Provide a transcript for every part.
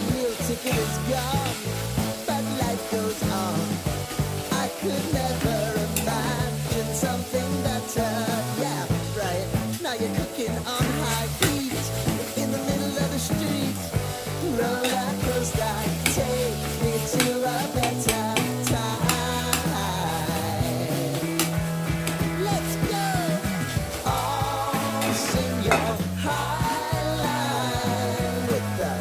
your meal ticket is gone, but life goes on. I could never imagine something better. Yeah, right. Now you're cooking on high heat in the middle of the street. Roller coaster, take me to a better time. Let's go. All sing your high line with the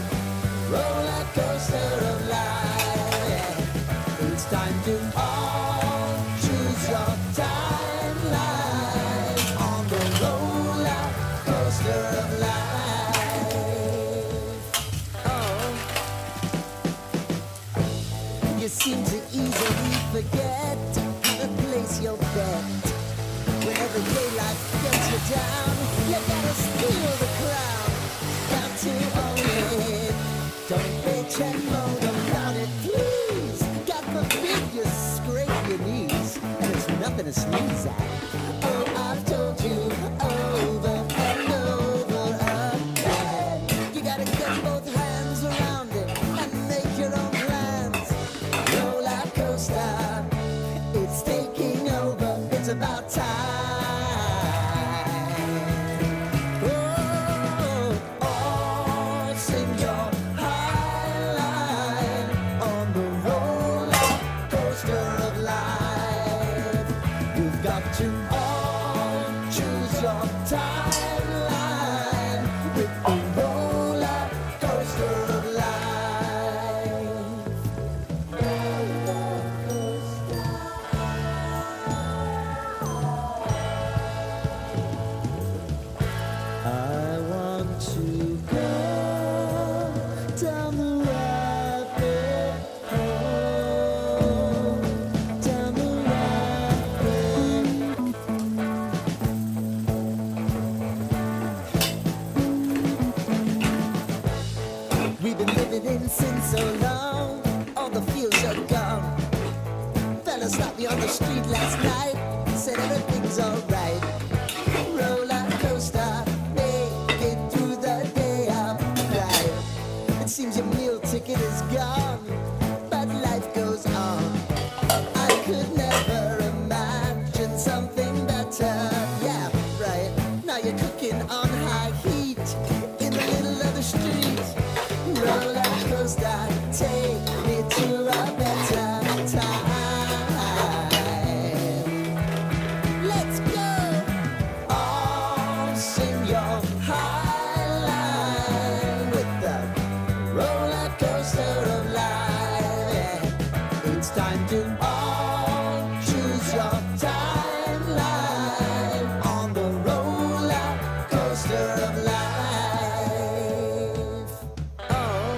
roller coaster of life. Yeah. It's time to all choose your timeline on the roller coaster of life. Oh, you seem to easily forget how to place your bet. When every day life gets you down, you gotta steal the crown. Got to own it. Don't bitch and moan about it, please. God forbid you scrape your knees, and it's nothing to sneeze at. Oh, I've told you over and over again. You gotta get both hands around it and make your own plans. Roller coaster, it's taking over. It's about time. Oh, all sing your high line on the roller coaster of life. You've got to all choose your timeline with the roller coaster of life. Roller coaster. I want to go down the rabbit hole, down the rabbit. We've been living in sin so long, all the fields are gone. Fella stopped me on the street last night, said everything's alright. Roller coaster, make it through the day upright. It seems your meal ticket is gone, but life goes on. I could never imagine something better. Yeah, right. Now you're cooking on high heat in the middle of the street. Roller coaster, take me to a better time. Let's go. All sing your high line with the roller coaster of life. Yeah. It's time to all choose your timeline on the roller coaster of life. Oh,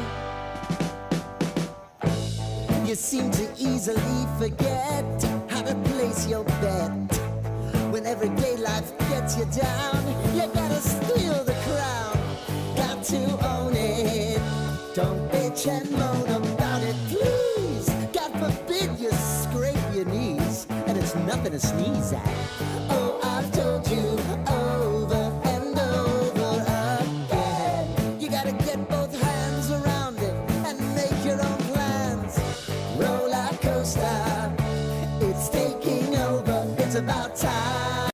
you seem to easily forget how to place your bet. When everyday life gets you down, you gotta steal the crown. Got to own it. Don't bitch and moan about it, please. God forbid you scrape your knees, and it's nothing to sneeze at. Oh, I've told you over and over again. You gotta get both